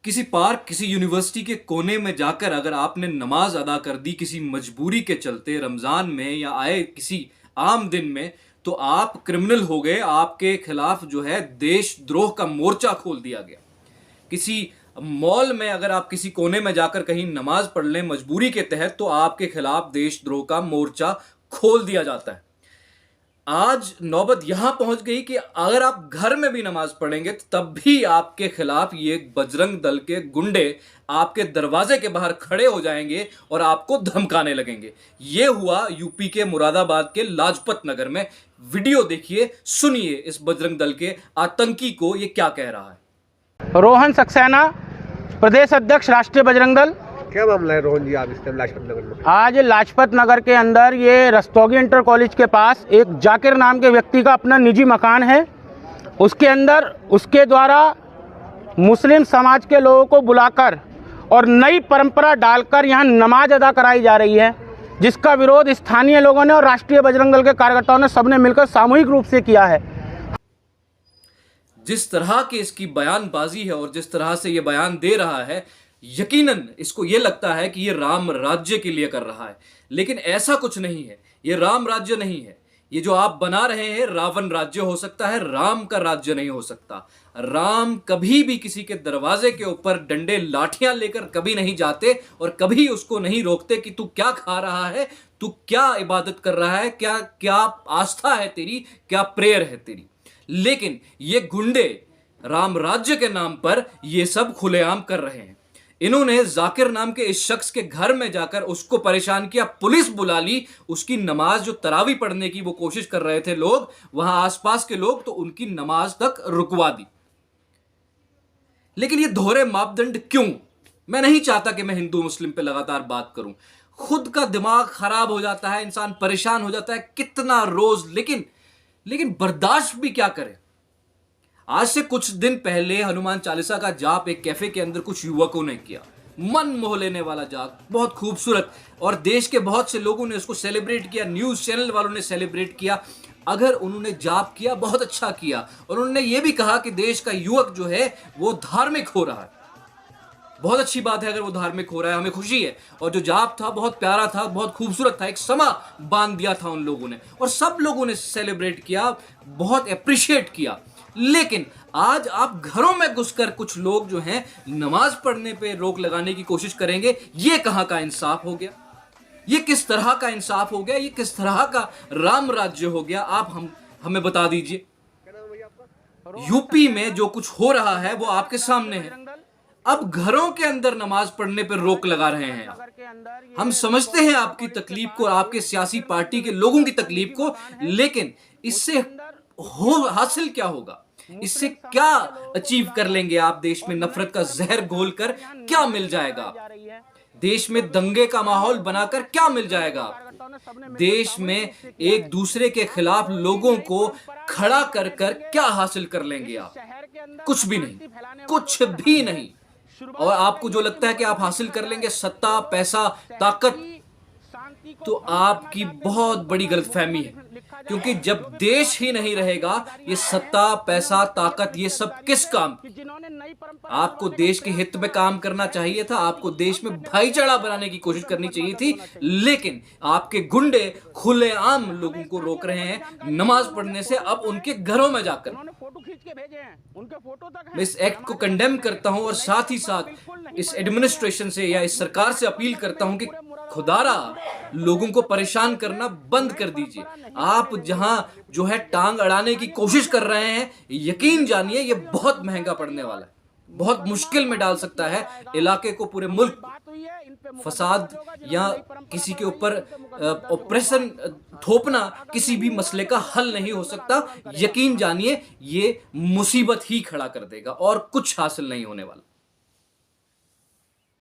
किसी पार्क, किसी यूनिवर्सिटी के कोने में जाकर अगर आपने नमाज अदा कर दी किसी मजबूरी के चलते रमजान में या आए किसी आम दिन में, तो आप क्रिमिनल हो गए। आपके खिलाफ जो है देशद्रोह का मोर्चा खोल दिया गया। किसी मॉल में अगर आप किसी कोने में जाकर कहीं नमाज पढ़ लें मजबूरी के तहत, तो आपके खिलाफ देशद्रोह का मोर्चा खोल दिया जाता है। आज नौबत यहां पहुंच गई कि अगर आप घर में भी नमाज पढ़ेंगे तब भी आपके खिलाफ ये बजरंग दल के गुंडे आपके दरवाजे के बाहर खड़े हो जाएंगे और आपको धमकाने लगेंगे। ये हुआ यूपी के मुरादाबाद के लाजपत नगर में। वीडियो देखिए, सुनिए इस बजरंग दल के आतंकी को ये क्या कह रहा है। रोहन सक्सेना, प्रदेश अध्यक्ष राष्ट्रीय बजरंग दल। क्या मामला है रोहन जी, आप इस टाइम लाजपत नगर में? आज लाजपत नगर के अंदर ये रस्तोगी इंटर कॉलेज के पास एक जाकिर नाम के व्यक्ति का अपना निजी मकान है। उसके अंदर उसके द्वारा मुस्लिम समाज के लोगों को बुलाकर और नई परंपरा डालकर यहाँ नमाज अदा कराई जा रही है, जिसका विरोध स्थानीय लोगों ने और राष्ट्रीय बजरंग दल के कार्यकर्ताओं ने सबने मिलकर सामूहिक रूप से किया है। जिस तरह की इसकी बयानबाजी है और जिस तरह से ये बयान दे रहा है, यकीनन इसको ये लगता है कि ये राम राज्य के लिए कर रहा है, लेकिन ऐसा कुछ नहीं है। ये राम राज्य नहीं है। ये जो आप बना रहे हैं रावण राज्य हो सकता है, राम का राज्य नहीं हो सकता। राम कभी भी किसी के दरवाजे के ऊपर डंडे लाठियां लेकर कभी नहीं जाते और कभी उसको नहीं रोकते कि तू क्या खा रहा है, तू क्या इबादत कर रहा है, क्या क्या आस्था है तेरी, क्या प्रेयर है तेरी। लेकिन ये गुंडे राम राज्य के नाम पर ये सब खुलेआम कर रहे हैं। इन्होंने जाकिर नाम के इस शख्स के घर में जाकर उसको परेशान किया, पुलिस बुला ली, उसकी नमाज जो तरावी पढ़ने की वो कोशिश कर रहे थे लोग, वहां आसपास के लोग, तो उनकी नमाज तक रुकवा दी। लेकिन ये दोहरे मापदंड क्यों? मैं नहीं चाहता कि मैं हिंदू मुस्लिम पे लगातार बात करूं। खुद का दिमाग खराब हो जाता है, इंसान परेशान हो जाता है कितना रोज, लेकिन बर्दाश्त भी क्या करे। आज से कुछ दिन पहले हनुमान चालीसा का जाप एक कैफे के अंदर कुछ युवकों ने किया। मन मोह लेने वाला जाप, बहुत खूबसूरत, और देश के बहुत से लोगों ने उसको सेलिब्रेट किया, न्यूज चैनल वालों ने सेलिब्रेट किया। अगर उन्होंने जाप किया बहुत अच्छा किया, और उन्होंने ये भी कहा कि देश का युवक जो है वो धार्मिक हो रहा है। बहुत अच्छी बात है अगर वो धार्मिक हो रहा है, हमें खुशी है। और जो जाप था बहुत प्यारा था, बहुत खूबसूरत था, एक समा बांध दिया था उन लोगों ने, और सब लोगों ने सेलिब्रेट किया, बहुत अप्रिशिएट किया। लेकिन आज आप घरों में घुसकर कुछ लोग जो हैं नमाज पढ़ने पे रोक लगाने की कोशिश करेंगे। ये कहां का इंसाफ हो गया? ये किस तरह का इंसाफ हो गया? ये किस तरह का राम राज्य हो गया? आप हमें बता दीजिए। यूपी में जो कुछ हो रहा है वो आपके सामने है। अब घरों के अंदर नमाज पढ़ने पर रोक लगा रहे हैं। हम समझते हैं आपकी तकलीफ को, आपके सियासी पार्टी के लोगों की तकलीफ को, लेकिन इससे हासिल क्या होगा? इससे क्या अचीव कर लेंगे आप? देश में नफरत का जहर घोलकर क्या मिल जाएगा? देश में दंगे का माहौल बनाकर क्या मिल जाएगा? देश में एक दूसरे के खिलाफ लोगों को खड़ा कर कर क्या हासिल कर लेंगे आप? कुछ भी नहीं, कुछ भी नहीं। और आपको जो लगता है कि आप हासिल कर लेंगे सत्ता, पैसा, ताकत, तो आपकी बहुत बड़ी गलतफहमी है। क्योंकि जब देश ही नहीं रहेगा, ये सत्ता, पैसा, ताकत, ये सब किस काम? आपको देश के हित में काम करना चाहिए था, आपको देश में भाईचारा बनाने की कोशिश करनी चाहिए थी, लेकिन आपके गुंडे खुलेआम लोगों को रोक रहे हैं नमाज पढ़ने से, अब उनके घरों में जाकर। मैं इस एक्ट को कंडेम करता हूं और साथ ही साथ इस एडमिनिस्ट्रेशन से या इस सरकार से अपील करता हूं कि खुदारा लोगों को परेशान करना बंद कर दीजिए। आप जहां जो है टांग अड़ाने की कोशिश कर रहे हैं, यकीन जानिए ये बहुत महंगा पड़ने वाला है, बहुत मुश्किल में डाल सकता है इलाके को, पूरे मुल्क। फसाद या किसी के ऊपर ऑपरेशन थोपना किसी भी मसले का हल नहीं हो सकता। यकीन जानिए ये मुसीबत ही खड़ा कर देगा और कुछ हासिल नहीं होने वाला।